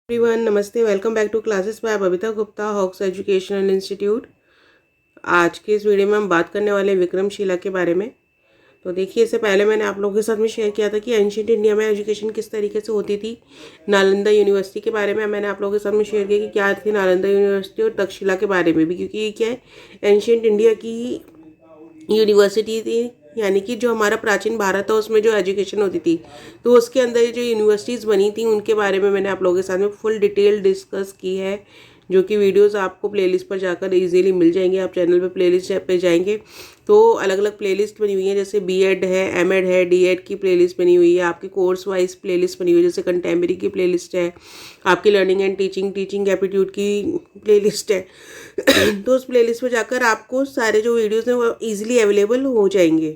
Everyone नमस्ते, welcome back to classes by Babita Gupta, Hawks educational institute. आज के इस वीडियो में हम बात करने वाले हैं विक्रमशिला के बारे में। तो देखिए, इससे पहले मैंने आप लोगों के साथ में शेयर किया था कि एंशिएंट इंडिया में एजुकेशन किस तरीके से होती थी। नालंदा यूनिवर्सिटी के बारे में मैंने आप लोगों के साथ में शेयर किया कि क्या थी नालंदा यूनिवर्सिटी, और तक्षशिला के बारे में भी, क्योंकि ये क्या है, एंशिएंट इंडिया की यूनिवर्सिटी थी, यानी कि जो हमारा प्राचीन भारत था उसमें जो एजुकेशन होती थी, तो उसके अंदर जो यूनिवर्सिटीज़ बनी थी उनके बारे में मैंने आप लोगों के साथ में फुल डिटेल डिस्कस की है, जो कि वीडियोस आपको प्लेलिस्ट पर जाकर इजीली मिल जाएंगे। आप चैनल पे प्लेलिस्ट पे जाएंगे तो अलग अलग प्लेलिस्ट बनी हुई है, जैसे बीएड है, एमएड है, डीएड की प्लेलिस्ट बनी हुई है, आपकी कोर्स वाइज प्लेलिस्ट बनी हुई है, जैसे कंटेम्प्रेरी की प्लेलिस्ट है, आपकी लर्निंग एंड टीचिंग एप्टीट्यूड की प्लेलिस्ट है। तो उस प्लेलिस्ट पर जाकर आपको सारे जो वीडियोस हैं वो ईजिली अवेलेबल हो जाएंगे।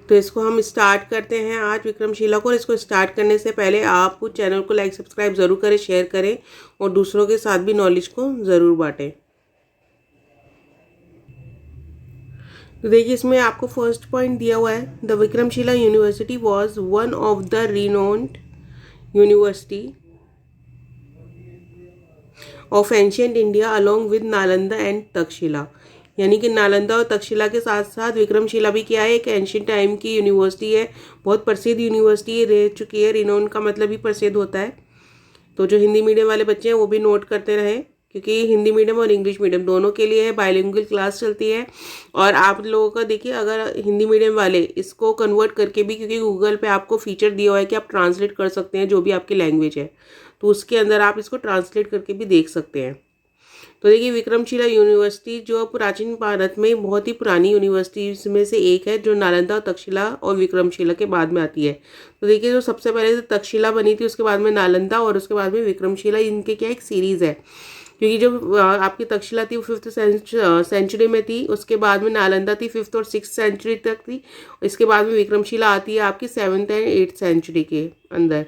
तो इसको हम स्टार्ट करते हैं आज विक्रमशिला को। और इसको स्टार्ट करने से पहले आप चैनल को लाइक सब्सक्राइब ज़रूर करें, शेयर करें और दूसरों के साथ भी नॉलेज को ज़रूर बांटें। तो देखिए, इसमें आपको फर्स्ट पॉइंट दिया हुआ है, the Vikramshila university was one of the renowned university of ancient India along with Nalanda and Takshashila. यानी कि नालंदा और तक्षशिला के साथ साथ विक्रमशिला भी क्या है, एक एंशियंट टाइम की यूनिवर्सिटी है, बहुत प्रसिद्ध यूनिवर्सिटी रह चुकी है। रिनोन का मतलब ही प्रसिद्ध होता है। तो जो हिंदी मीडियम वाले बच्चे हैं वो भी नोट करते रहे, क्योंकि हिंदी मीडियम और इंग्लिश मीडियम दोनों के लिए है, बायलिंगुअल क्लास चलती है। और आप लोगों का देखिए, अगर हिंदी मीडियम वाले इसको कन्वर्ट करके भी, क्योंकि गूगल पे आपको फीचर दिया हुआ है कि आप ट्रांसलेट कर सकते हैं जो भी आपकी लैंग्वेज है, तो उसके अंदर आप इसको ट्रांसलेट करके भी देख सकते हैं। तो देखिए, विक्रमशिला यूनिवर्सिटी जो प्राचीन भारत में बहुत ही पुरानी यूनिवर्सिटीज में से एक है, जो नालंदा, तक्षशिला और विक्रमशिला के बाद में आती है। तो देखिए, जो सबसे पहले तो तक्षशिला बनी थी, उसके बाद में नालंदा और उसके बाद में विक्रमशिला, इनके क्या एक सीरीज़ है। क्योंकि जो आपकी तक्षशिला थी वो 5th सेंचुरी में थी, उसके बाद में नालंदा थी 5th और 6th सेंचुरी तक थी, इसके बाद में विक्रमशिला आती है आपकी 7th एंड 8th सेंचुरी के अंदर।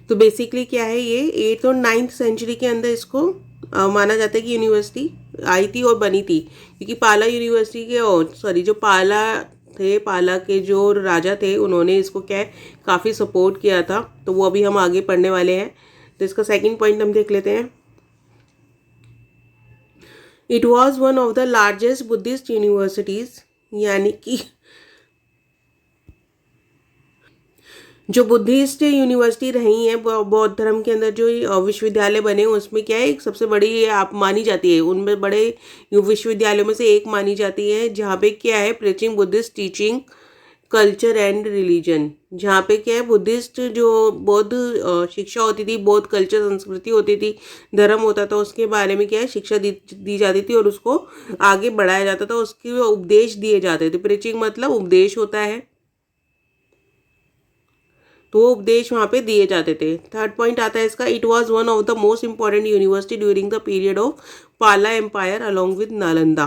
तो बेसिकली क्या है, ये 8th और 9th सेंचुरी के अंदर इसको माना जाता है कि यूनिवर्सिटी आई थी और बनी थी, क्योंकि पाला यूनिवर्सिटी के, और सॉरी, जो पाला थे, पाला के जो राजा थे, उन्होंने इसको क्या है, काफ़ी सपोर्ट किया था। तो वो अभी हम आगे पढ़ने वाले हैं। तो इसका सेकंड पॉइंट हम देख लेते हैं। It was one of the largest Buddhist universities, यानी कि जो बुद्धिस्ट यूनिवर्सिटी रही है बौद्ध धर्म के अंदर, जो विश्वविद्यालय बने उसमें क्या है, एक सबसे बड़ी आप मानी जाती है, उनमें बड़े विश्वविद्यालयों में से एक मानी जाती है, जहाँ पे क्या है, preaching Buddhist teaching culture and religion. जहाँ पे क्या है, बुद्धिस्ट जो बौद्ध शिक्षा होती थी, बौद्ध कल्चर संस्कृति होती थी, धर्म होता था, उसके बारे में क्या है, शिक्षा दी जाती थी और उसको आगे बढ़ाया जाता था, उसके उपदेश दिए जाते थे। प्रीचिंग मतलब उपदेश होता है, तो वो उपदेश वहाँ पे दिए जाते थे। थर्ड पॉइंट आता है इसका, it was one of the most important university during the period of पाला एम्पायर अलॉन्ग विद नालंदा।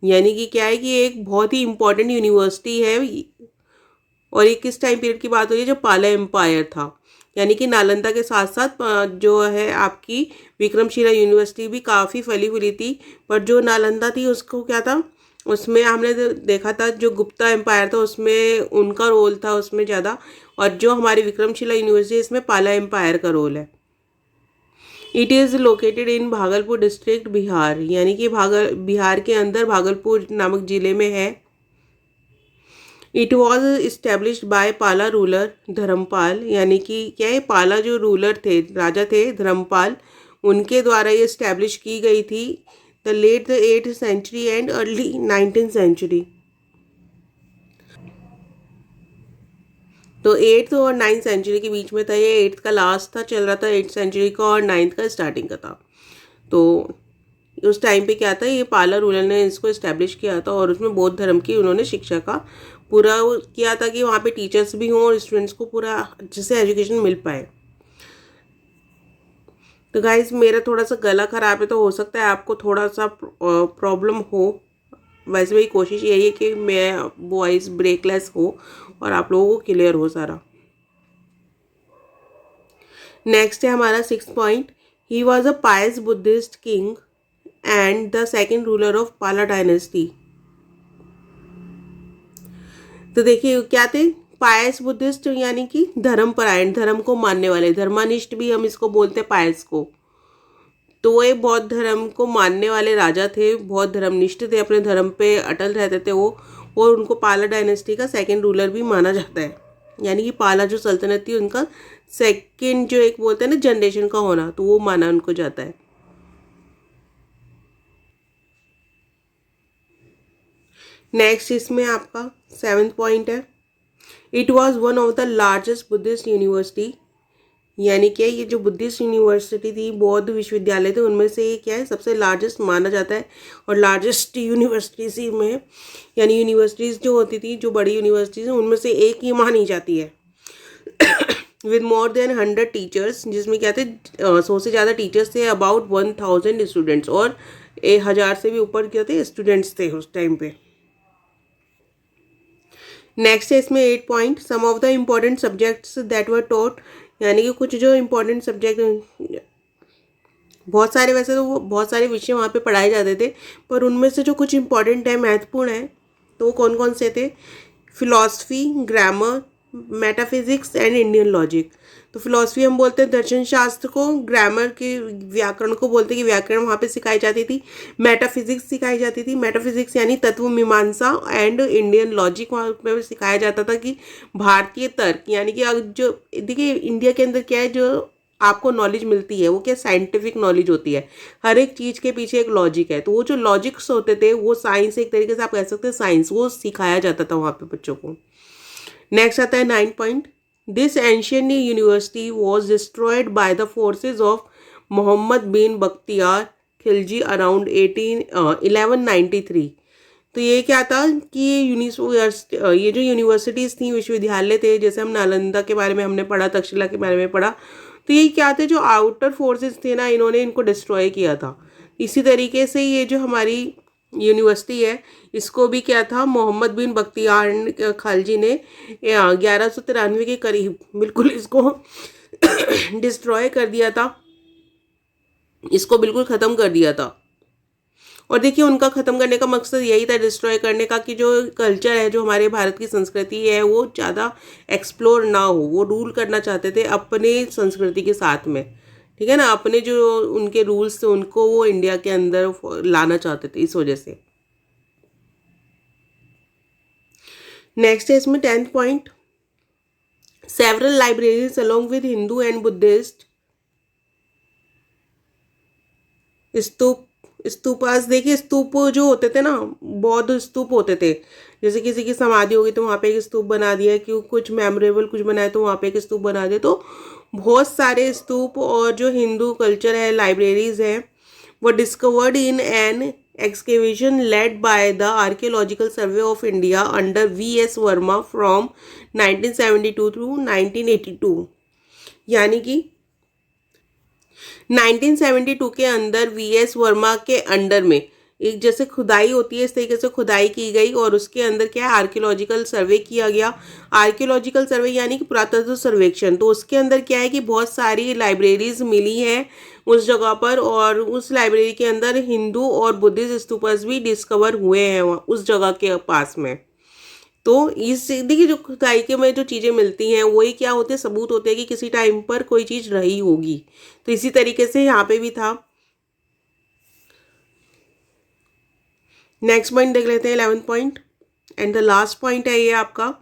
यानी कि क्या है कि एक बहुत ही इंपॉर्टेंट यूनिवर्सिटी है, और ये किस टाइम पीरियड की बात हो रही है, जब पाला एम्पायर था। यानी कि नालंदा के साथ साथ जो है आपकी विक्रमशिला यूनिवर्सिटी भी काफ़ी फैली हुई थी। पर जो नालंदा थी उसको क्या था, उसमें हमने देखा था जो गुप्ता एम्पायर था उसमें उनका रोल था उसमें ज़्यादा, और जो हमारी विक्रमशिला यूनिवर्सिटी इसमें पाला एम्पायर का रोल है। It is located in Bhagalpur district, Bihar. यानी कि बिहार के अंदर भागलपुर नामक ज़िले में है। इट वॉज इस्टेब्लिश्ड बाय पाला रूलर धर्मपाल। यानी कि क्या है, पाला जो रूलर थे, राजा थे धर्मपाल, उनके द्वारा ये इस्टेब्लिश की गई थी। The late the 8th century and early 19th century. तो 8th और 9th सेंचुरी के बीच में था ये। 8th का लास्ट था चल रहा था 8th सेंचुरी का, और 9th का स्टार्टिंग का था। तो उस टाइम पे क्या था, ये पाला रूलर ने इसको इस्टेब्लिश किया था, और उसमें बौद्ध धर्म की उन्होंने शिक्षा का पूरा किया था कि वहाँ पे टीचर्स भी हों और स्टूडेंट्स को पूरा अच्छे से एजुकेशन मिल पाए। तो गाइज, मेरा थोड़ा सा गला ख़राब है, तो हो सकता है आपको थोड़ा सा प्रॉब्लम हो। वैसे मेरी कोशिश यही है कि मैं वॉइस ब्रेकलेस हो और आप लोगों को क्लियर हो सारा। नेक्स्ट है हमारा 6th point, he was a pious Buddhist king and the second ruler of Pala dynasty. तो देखिए क्या थे, पायस बुद्धिस्ट यानी कि धर्मपरायण, धर्म को मानने वाले, धर्मानिष्ठ भी हम इसको बोलते हैं पायस को। तो वो एक बौद्ध धर्म को मानने वाले राजा थे, बहुत धर्मनिष्ठ थे, अपने धर्म पे अटल रहते थे वो। और उनको पाला डायनेस्टी का सेकंड रूलर भी माना जाता है, यानी कि पाला जो सल्तनत थी उनका सेकंड जो एक बोलते हैं ना जनरेशन का होना, तो वो माना उनको जाता है। नेक्स्ट इसमें आपका 7th पॉइंट है, it was one of the largest Buddhist university, यानी कि ये जो बुद्धिस्ट यूनिवर्सिटी थी, बौद्ध विश्वविद्यालय थे, उनमें से ये क्या है सबसे लार्जेस्ट माना जाता है। और लार्जेस्ट यूनिवर्सिटीज में यानी यूनिवर्सिटीज़ जो होती थी, जो बड़ी यूनिवर्सिटीज़ हैं उनमें से एक ही मानी जाती है। विद मोर देन 100 टीचर्स, जिसमें क्या थे 100 से ज़्यादा टीचर्स थे, अबाउट 1000 स्टूडेंट्स, और 1000 से भी ऊपर क्या थे स्टूडेंट्स थे उस टाइम पे। नेक्स्ट है इसमें 8 point, some of the important subjects that were taught, यानी कि कुछ जो इम्पोर्टेंट सब्जेक्ट, बहुत सारे वैसे तो वो बहुत सारे विषय वहाँ पे पढ़ाए जाते थे, पर उनमें से जो कुछ इम्पोर्टेंट है, महत्वपूर्ण है, तो वो कौन कौन से थे, philosophy, grammar, metaphysics and Indian logic. तो फिलॉसफी हम बोलते हैं दर्शन शास्त्र को, ग्रामर के व्याकरण को बोलते हैं कि व्याकरण वहाँ पे सिखाई जाती थी, मेटाफिजिक्स सिखाई जाती थी, मेटाफिजिक्स यानी तत्व मीमांसा, एंड इंडियन लॉजिक वहाँ पे सिखाया जाता था कि भारतीय तर्क, यानी कि जो देखिए इंडिया के अंदर क्या है जो आपको नॉलेज मिलती है वो क्या साइंटिफिक नॉलेज होती है, हर एक चीज़ के पीछे एक लॉजिक है, तो वो जो लॉजिक्स होते थे वो साइंस, एक तरीके से आप कह सकते हैं साइंस, वो सिखाया जाता था वहाँ पे बच्चों को। नेक्स्ट आता है 9 point, this ancient university was destroyed by the forces of Mohammad bin Bakhtiyar Khilji around 1193। तो ये क्या था कि ये जो यूनिवर्सिटीज़ थी, विश्वविद्यालय थे, जैसे हम नालंदा के बारे में हमने पढ़ा, तक्षशिला के बारे में पढ़ा, तो ये क्या थे जो आउटर फोर्सेस थे ना, इन्होंने इनको डिस्ट्रॉय किया था। इसी तरीके से ये जो हमारी यूनिवर्सिटी है, इसको भी क्या था, मोहम्मद बिन बख्तियार खालजी ने 1193 के करीब बिल्कुल इसको डिस्ट्रॉय कर दिया था, इसको बिल्कुल ख़त्म कर दिया था। और देखिए उनका ख़त्म करने का मकसद यही था, डिस्ट्रॉय करने का, कि जो कल्चर है, जो हमारे भारत की संस्कृति है, वो ज़्यादा एक्सप्लोर ना हो, वो रूल करना चाहते थे अपने संस्कृति के साथ में, ठीक है ना, अपने जो उनके रूल्स थे उनको वो इंडिया के अंदर लाना चाहते थे, इस वजह से। नेक्स्ट है इसमें 10th point, several libraries along with Hindu and Buddhist stupas. देखिए स्तूप जो होते थे ना, बौद्ध स्तूप होते थे, जैसे किसी की समाधि होगी तो वहाँ पे एक स्तूप बना दिया, कि कुछ मेमोरेबल कुछ बनाए तो वहाँ पे एक स्तूप बना दिया, तो बहुत सारे स्तूप और जो हिंदू कल्चर है, लाइब्रेरीज है, वो discovered in an excavation led by the archaeological survey of India under V S. Varma from 1972 to 1982, यानी कि 1972 के अंदर वी.एस. वर्मा के अंडर में एक जैसे खुदाई होती है, इस तरीके से खुदाई की गई, और उसके अंदर क्या है आर्कियोलॉजिकल सर्वे किया गया। आर्कियोलॉजिकल सर्वे यानी कि पुरातत्व सर्वेक्षण, तो उसके अंदर क्या है कि बहुत सारी लाइब्रेरीज मिली हैं उस जगह पर, और उस लाइब्रेरी के अंदर हिंदू और बुद्धिस्ट स्तूपस भी डिस्कवर हुए हैं उस जगह के पास में। तो इस देखिए जो खुदाई के में जो चीज़ें मिलती हैं वही क्या होते हैं, सबूत होते हैं कि किसी टाइम पर कोई चीज़ रही होगी। तो इसी तरीके से यहाँ पे भी था। नेक्स्ट पॉइंट देख लेते हैं 11th point, and the last point है ये आपका,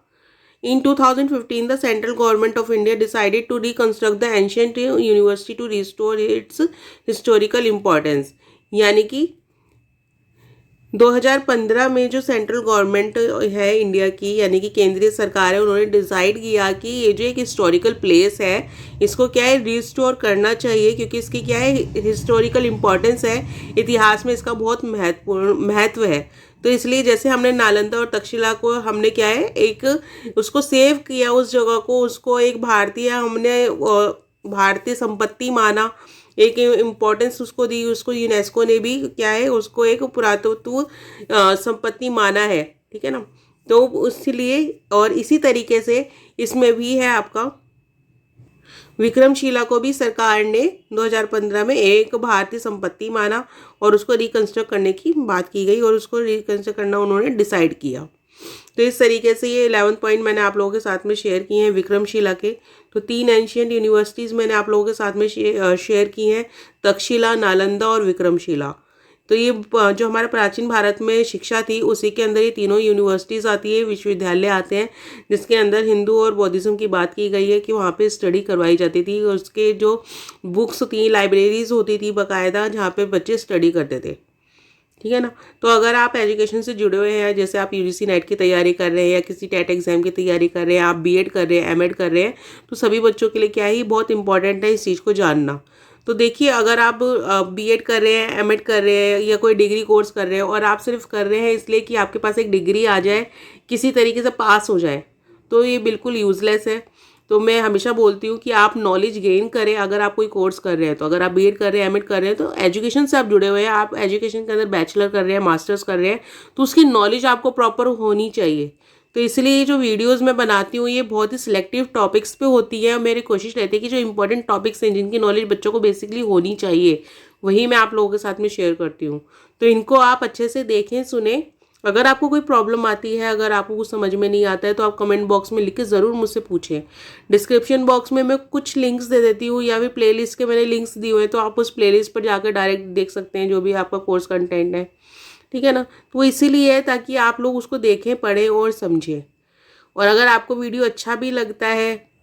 in 2015 the central government of India decided to reconstruct the ancient university to restore its historical importance, यानी कि 2015 में जो सेंट्रल गवर्नमेंट है इंडिया की, यानी कि केंद्रीय सरकार है, उन्होंने डिसाइड किया कि ये जो एक हिस्टोरिकल प्लेस है इसको क्या है रिस्टोर करना चाहिए, क्योंकि इसकी क्या है हिस्टोरिकल इम्पोर्टेंस है, इतिहास में इसका बहुत महत्व है। तो इसलिए जैसे हमने नालंदा और तक्षशिला को हमने क्या है एक उसको सेव किया, उस जगह को, उसको एक भारतीय संपत्ति माना, एक इम्पोर्टेंस उसको दी, उसको यूनेस्को ने भी क्या है उसको एक पुरातत्व संपत्ति माना है, ठीक है ना। तो इसलिए और इसी तरीके से इसमें भी है आपका विक्रमशिला को भी सरकार ने 2015 में एक भारतीय संपत्ति माना और उसको रिकंस्ट्रक्ट करने की बात की गई, और उसको रिकंस्ट्रक्ट करना उन्होंने डिसाइड किया। तो इस तरीके से ये 11 पॉइंट मैंने आप लोगों के साथ में शेयर किए हैं विक्रमशिला के। तो 3 एंशियंट यूनिवर्सिटीज़ मैंने आप लोगों के साथ में शेयर की हैं, तक्षशिला, नालंदा और विक्रमशिला। तो ये जो हमारे प्राचीन भारत में शिक्षा थी उसी के अंदर ये तीनों यूनिवर्सिटीज़ आती है, विश्वविद्यालय आते हैं, जिसके अंदर हिंदू और बौद्धिज्म की बात की गई है कि वहाँ पे स्टडी करवाई जाती थी। और उसके जो बुक्स थी, लाइब्रेरीज होती थी बाकायदा, जहाँ पे बच्चे स्टडी करते थे। ठीक है ना। तो अगर आप एजुकेशन से जुड़े हुए हैं, जैसे आप यूजीसी नेट की तैयारी कर रहे हैं या किसी टेट एग्जाम की तैयारी कर रहे हैं, आप बीएड कर रहे हैं, एमएड कर रहे हैं, तो सभी बच्चों के लिए क्या ही बहुत इंपॉर्टेंट है इस चीज़ को जानना। तो देखिए, अगर आप बीएड कर रहे हैं, एमएड कर रहे हैं या कोई डिग्री कोर्स कर रहे हैं और आप सिर्फ कर रहे हैं इसलिए कि आपके पास एक डिग्री आ जाए, किसी तरीके से पास हो जाए, तो ये बिल्कुल यूज़लेस है। तो मैं हमेशा बोलती हूँ कि आप नॉलेज गेन करें। अगर आप कोई कोर्स कर रहे हैं, तो अगर आप बीएड कर रहे हैं, एमएड कर रहे हैं, तो एजुकेशन से आप जुड़े हुए हैं, आप एजुकेशन के अंदर बैचलर कर रहे हैं, मास्टर्स कर रहे हैं, तो उसकी नॉलेज आपको प्रॉपर होनी चाहिए। तो इसलिए ये जो वीडियोस मैं बनाती हूँ ये बहुत ही सिलेक्टिव टॉपिक्स पे होती है। और मेरी कोशिश रहती है कि जो इंपॉर्टेंट टॉपिक्स हैं, जिनकी नॉलेज बच्चों को बेसिकली होनी चाहिए, वही मैं आप लोगों के साथ में शेयर करती हूँ। तो इनको आप अच्छे से देखें, सुने। अगर आपको कोई प्रॉब्लम आती है, अगर आपको कुछ समझ में नहीं आता है, तो आप कमेंट बॉक्स में लिख के ज़रूर मुझसे पूछें। डिस्क्रिप्शन बॉक्स में मैं कुछ लिंक्स दे देती हूँ, या फिर प्लेलिस्ट के मैंने लिंक्स दिए हुए हैं, तो आप उस प्लेलिस्ट पर जाकर डायरेक्ट देख सकते हैं जो भी आपका कोर्स कंटेंट है। ठीक है ना। तो वो इसीलिए है ताकि आप लोग उसको देखें, पढ़ें और समझें। और अगर आपको वीडियो अच्छा भी लगता है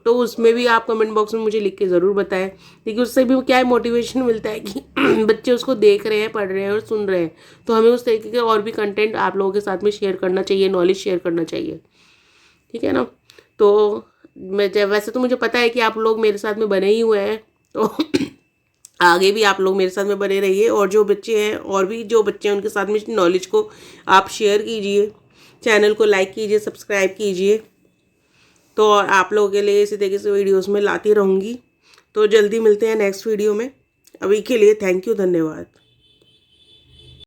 तो उसमें भी आप कमेंट बॉक्स में मुझे लिख के ज़रूर बताएं। देखिए, उससे भी क्या है, मोटिवेशन मिलता है कि बच्चे उसको देख रहे हैं, पढ़ रहे हैं और सुन रहे हैं। तो हमें उस तरीके के और भी कंटेंट आप लोगों के साथ में शेयर करना चाहिए, नॉलेज शेयर करना चाहिए। ठीक है ना। तो वैसे तो मुझे पता है कि आप लोग मेरे साथ में बने ही हुए हैं, तो आगे भी आप लोग मेरे साथ में बने रहिए। और जो बच्चे हैं, और भी जो बच्चे हैं, उनके साथ में नॉलेज को आप शेयर कीजिए, चैनल को लाइक कीजिए, सब्सक्राइब कीजिए। तो और आप लोगों के लिए इसी तरीके से वीडियोस में लाती रहूँगी। तो जल्दी मिलते हैं नेक्स्ट वीडियो में। अभी के लिए थैंक यू, धन्यवाद।